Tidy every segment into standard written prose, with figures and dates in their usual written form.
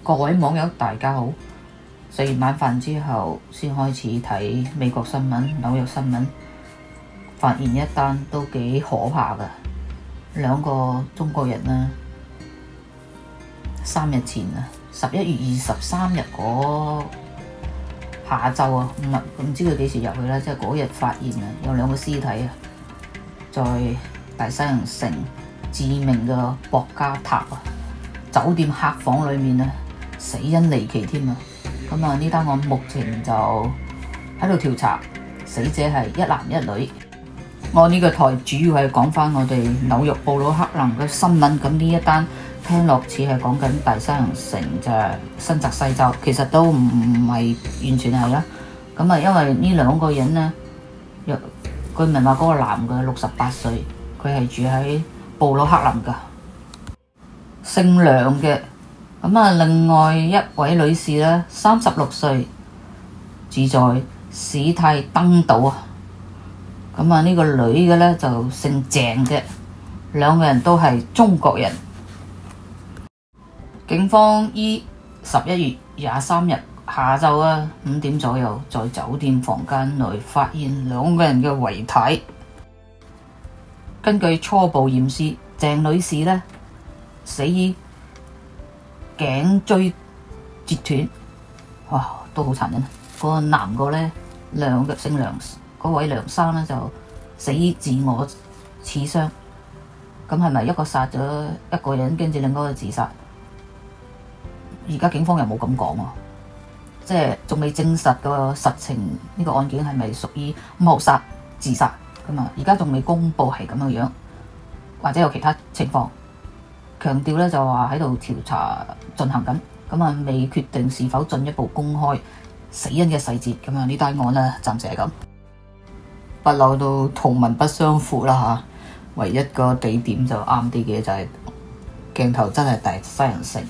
各位網友大家好，食完晚飯之後先開始睇美國新聞、紐約新聞，發現一單都幾可怕㗎。兩個中國人啦，3日前啊，11月23日嗰下晝啊，唔知佢幾時入去啦，即係嗰日發現啊，有兩個屍體啊，在大西洋城知名嘅博加塔啊酒店客房裏面啊，死因離奇添啊！咁啊，呢單案目前就喺度調查，死者係一男一女。我呢個台主要係講翻我哋紐約布魯克林嘅新聞，咁呢一單聽落似係講緊大西洋城就係新澤西州，其實都唔係完全係啦。咁啊，因為呢兩個人呢，據聞話嗰個男嘅68歲，佢係住喺布魯克林㗎，姓梁嘅。咁啊，另外一位女士呢，36歲，住在史泰登島啊。咁啊，呢個女嘅呢就姓鄭嘅，兩個人都係中國人。警方於11月23日下晝啊5點左右，在酒店房間內發現兩個人嘅遺體。根據初步驗屍，鄭女士呢死於頸椎折斷，哇，都好殘忍。嗰個男個呢，姓梁，嗰位梁生呢就死於自我刺傷。咁係咪一個殺咗一個人，跟住另外一個自殺？而家警方又冇咁講喎，即係仲未證實個實情，呢個案件係咪屬於謀殺、自殺咁啊？而家仲未公佈係咁嘅樣，或者有其他情況。強調咧就話喺度調查進行緊，咁啊未決定是否進一步公開死因嘅細節。咁啊呢單案咧暫時係咁，不嬲都圖文不相符啦嚇。唯一個地點就啱啲嘅就係鏡頭真係大西洋城。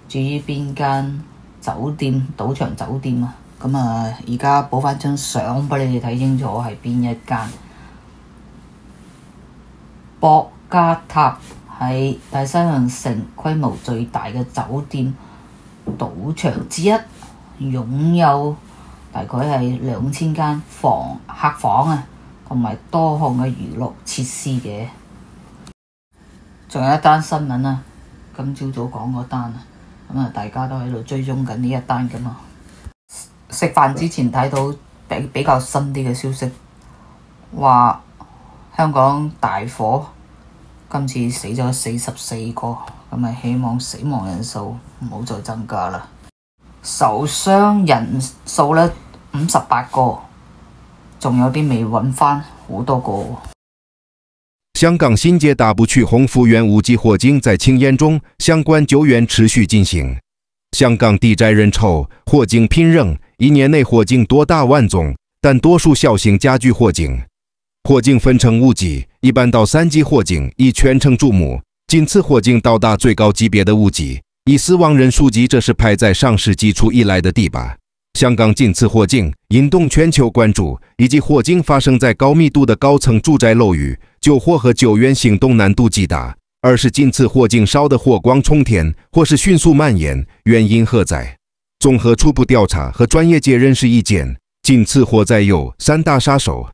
至於邊間酒店、賭場酒店啊？咁啊而家補翻張相俾你哋睇清楚係邊一間博加塔。係大西洋城規模最大嘅酒店賭場之一，擁有大概係2000間客房啊，同埋多項嘅娛樂設施嘅。仲有一單新聞啊，今朝早講嗰單啊，咁啊大家都喺度追蹤緊呢一單㗎嘛。食飯之前睇到比較新啲嘅消息，話香港大火。今次死咗44個，咁啊希望死亡人數唔好再增加啦。受傷人數呢58個，仲有啲未揾返，好多個。香港新界大埔區鴻福苑5級火警在青煙中，相關救援持續進行。香港地宅人稠，火警頻仍，1年內火警多達萬宗，但多數小型家居火警。火警分成5級，一般到3級火警已全城瞩目，今次火警到達最高級別的5級，以死亡人數計，這是排在上世紀初以來的第8。香港今次火警引動全球關注，以及火警發生在高密度的高層住宅樓宇，救火和救援行動難度極大。二是今次火警燒的火光衝天，或是迅速蔓延，原因何在？綜合初步調查和專業界人士意見，今次火災有3大殺手。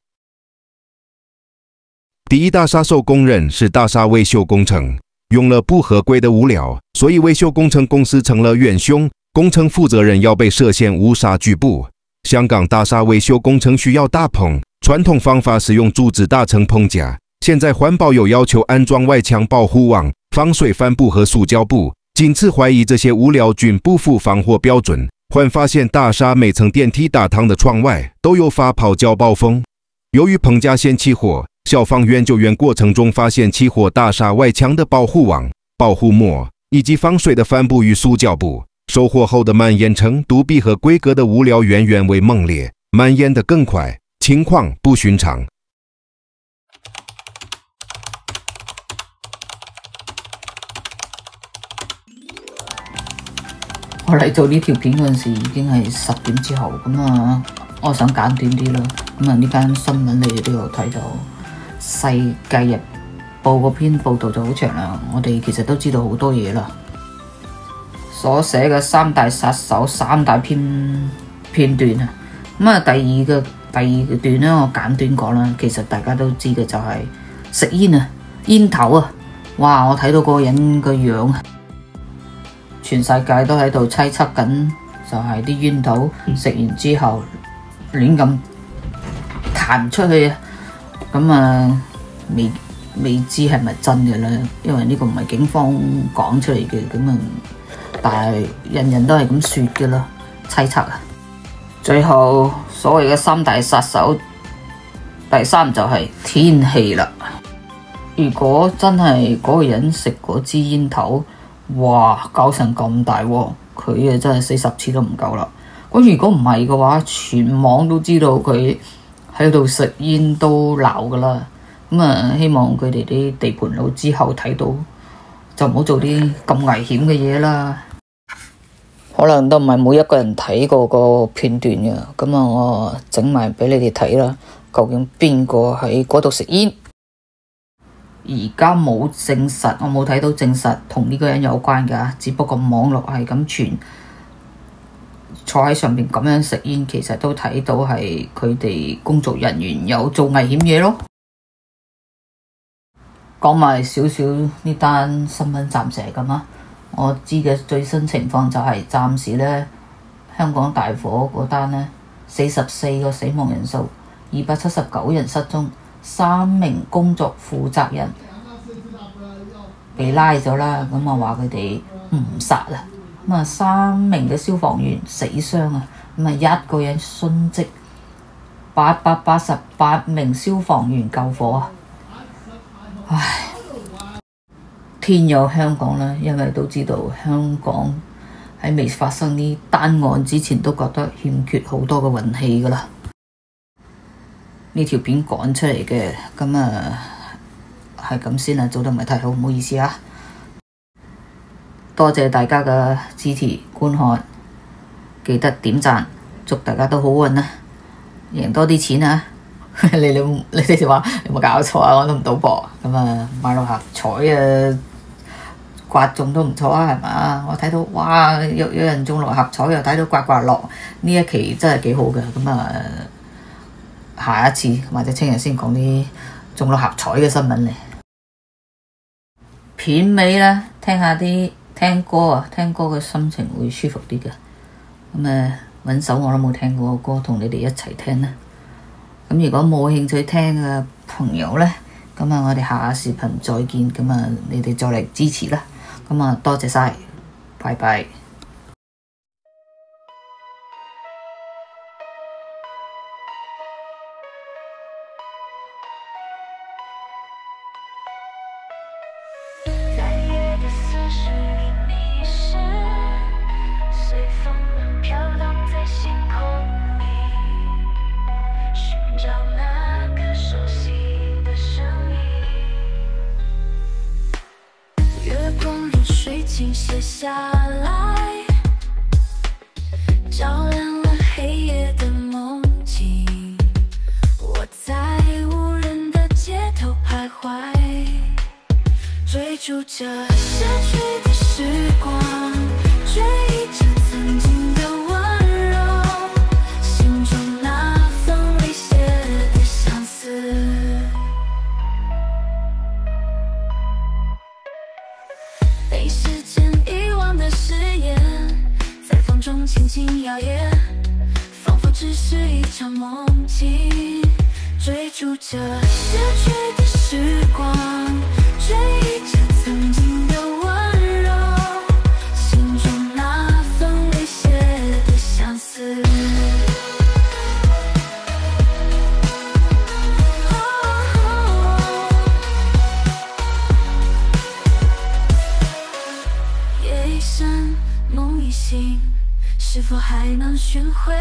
第一大殺手公認是大廈維修工程，用了不合規的物料，所以維修工程公司成了元兇，工程負責人要被涉嫌誤殺拘捕。香港大廈維修工程需要大棚，傳統方法是用竹子搭成棚架，現在環保有要求安裝外牆保護網、防水帆布和塑膠布，今次懷疑這些物料均不符防火標準，還發現大廈每層電梯大堂的窗外都有發泡膠暴風。由於棚架先起火，消防員救援過程中發現起火大廈外牆的保護網、保護膜以及防水的帆布與塑膠布，收火後的蔓延程度比和規格的物料遠遠為猛烈，蔓延得更快，情況不尋常。我嚟做呢條片嗰陣時已經係10點之後，咁啊，我想簡短啲啦。咁啊，呢間新聞你哋都有睇到。世界日報嗰篇報道就好長啦，我哋其實都知道好多嘢啦，所寫嘅三大殺手三大片段啊。咁啊，第二個段咧，我簡短講啦。其實大家都知嘅就係食煙啊，煙頭啊，哇！我睇到嗰個人個樣，全世界都喺度猜測緊，就係啲煙頭食完之後亂咁彈出去啊。咁啊，未知係咪真嘅咧？因為呢個唔係警方講出嚟嘅，咁啊，但係人人都係咁説嘅啦，猜測啊。最後所謂嘅三大殺手，第三就係天氣啦。如果真係嗰個人食嗰支煙頭，哇，搞成咁大鑊，佢啊真係死10次都唔夠啦。咁如果唔係嘅話，全網都知道佢喺度食煙都鬧噶啦。咁啊，希望佢哋啲地盤佬之後睇到就唔好做啲咁危險嘅嘢啦。可能都唔係每一個人睇過個片段嘅，咁啊，我整埋俾你哋睇啦。究竟邊個喺嗰度食煙？而家冇證實，我冇睇到證實同呢個人有關㗎，只不過網絡係咁傳，坐喺上面咁樣食煙，其實都睇到係佢哋工作人員有做危險嘢咯。講埋少少呢單新聞，暫時係咁啊。我知嘅最新情況就係暫時呢，香港大火嗰單呢，44個死亡人數，279人失蹤，3名工作負責人被拉咗啦。咁啊話佢哋誤殺啊。咁啊3名嘅消防員死傷啊。咁啊1個人殉職，888名消防員救火啊。唉。天有香港啦，因為都知道香港喺未發生呢單案之前，都覺得欠缺好多嘅運氣噶啦。呢條片趕出嚟嘅，咁啊係咁先啦，做得唔係太好，唔好意思啊。多謝大家嘅支持觀看，記得點讚，祝大家都好運啊，贏多啲錢啊！你哋話有冇搞錯啊？我都唔賭博，咁啊買六合彩啊！刮中都唔錯啊，係嘛？我睇到哇，有人中六合彩，又睇到刮樂，呢一期真係幾好嘅。咁啊，下一次或者聽日先講啲中六合彩嘅新聞嚟。片尾啦，聽下啲聽歌啊，聽歌嘅心情會舒服啲嘅。咁啊，揾首我都冇聽過嘅歌，同你哋一齊聽啦。咁如果冇興趣聽嘅朋友呢，咁啊，我哋下視頻再見。咁啊，你哋再嚟支持啦。咁啊，多謝晒，拜拜。写下来，照亮了黑夜的梦境。我在无人的街头徘徊，追逐着逝去的时光，追忆着曾经的温柔，心中那份未写的相思。被时间遗忘的誓言，在风中轻轻摇曳，仿佛只是一场梦境。追逐着逝去的时光，追忆着曾经的温柔，心中那份未写的相思。梦一醒，是否还能寻回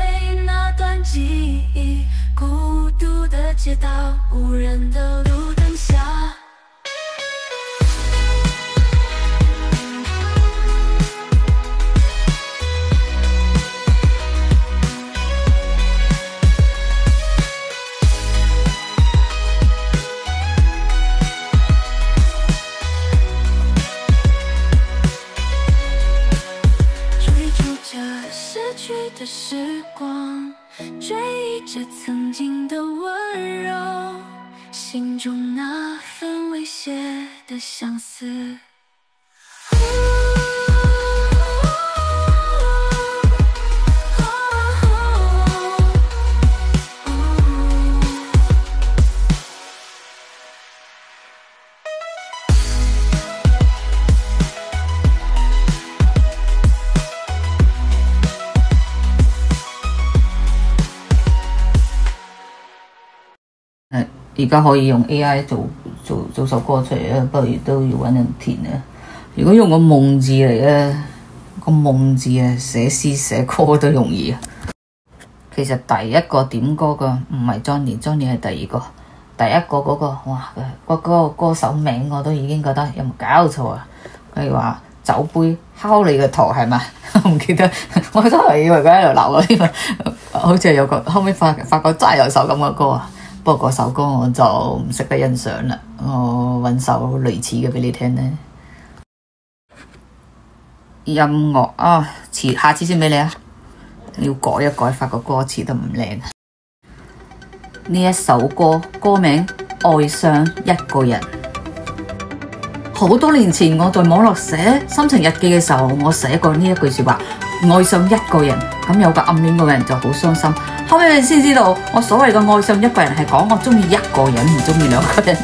那段记忆？孤独的街道，无人的路灯下。去的时光，追忆着曾经的温柔，心中那份未歇的相思。而家可以用 AI 做首歌出嚟咧，不如都要揾人填啊！如果用個夢字嚟咧，個夢字啊，寫詩寫歌都容易啊！其實第一個點歌嘅唔係 Johnny 係第二個，第一個嗰個哇，嗰個歌手名我都已經覺得有冇搞錯啊！佢話酒杯敲你個頭係咪？我唔記得，我真係以為佢喺度鬧我添啊！好似係有個後尾發覺真係有首咁嘅歌啊！不過嗰首歌我就唔識得欣賞啦，我揾首類似嘅俾你聽咧。音樂啊，下次先俾你啊，要改一改，發覺歌詞都唔靚。呢一首歌歌名《愛上一個人》。好多年前我在網絡寫心情日記嘅時候，我寫過呢一句說話：愛上一個人，咁有個暗戀嘅人就好傷心。後尾你先知道，我所謂嘅愛上一個人係講我中意一個人，唔中意兩個人。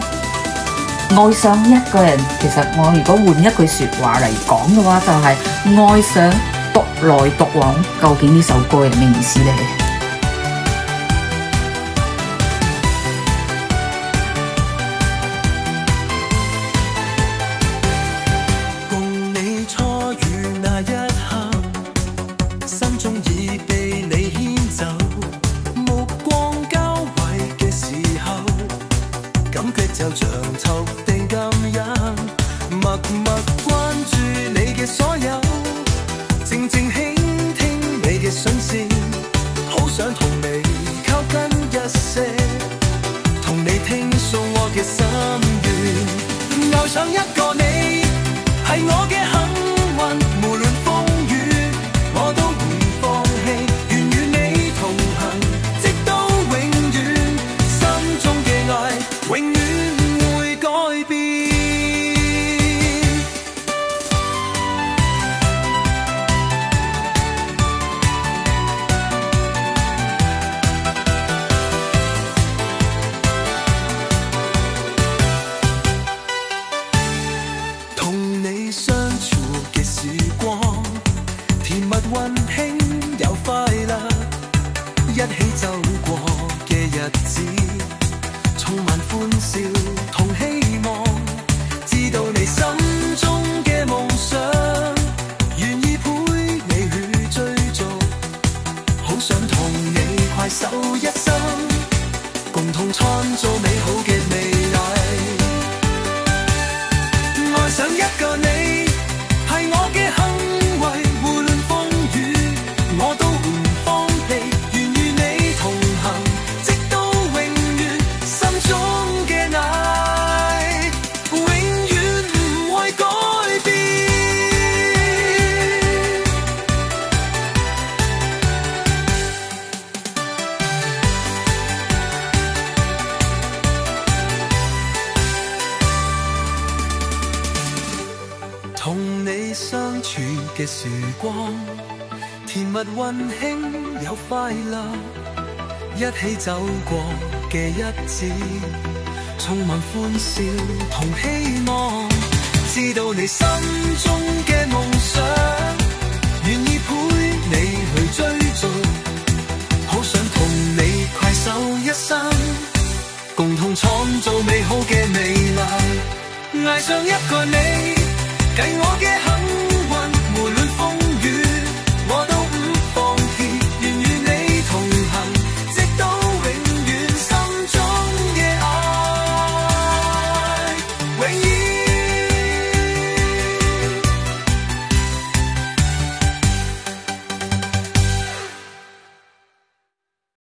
愛上一個人，其實我如果換一句說話嚟講嘅話，就係愛上獨來獨往。究竟呢首歌係咩意思呢？共你初遇那一刻，心中已被你牽走，目光交匯嘅時候，感覺就像投地咁樣，默默關注你嘅所有，靜靜傾聽你嘅訊息，好想同你靠近一些，同你傾訴我嘅心願，愛上一個你係我嘅幸運，無論風雨我都唔放棄，願與你同行，直到永遠，心中嘅愛永遠唔會改變。同你相處嘅時光，甜蜜溫馨又快樂，一起走過嘅日子，充滿歡笑同希望，知道你心中嘅夢想，願意陪你去追逐，好想同你攜手一生，共同創造美好嘅未來。愛上一個你係我嘅幸運，無論風雨我都唔放棄，願與你同行，直到永遠，心中嘅愛永遠唔會改變。同你相處嘅時光，甜蜜溫馨又快樂，一起走過嘅日子，充滿歡笑同希望，知道你心中嘅夢想，願意陪你去追逐，好想同你攜手一生，共同創造美好嘅未來。愛上一個你，計我嘅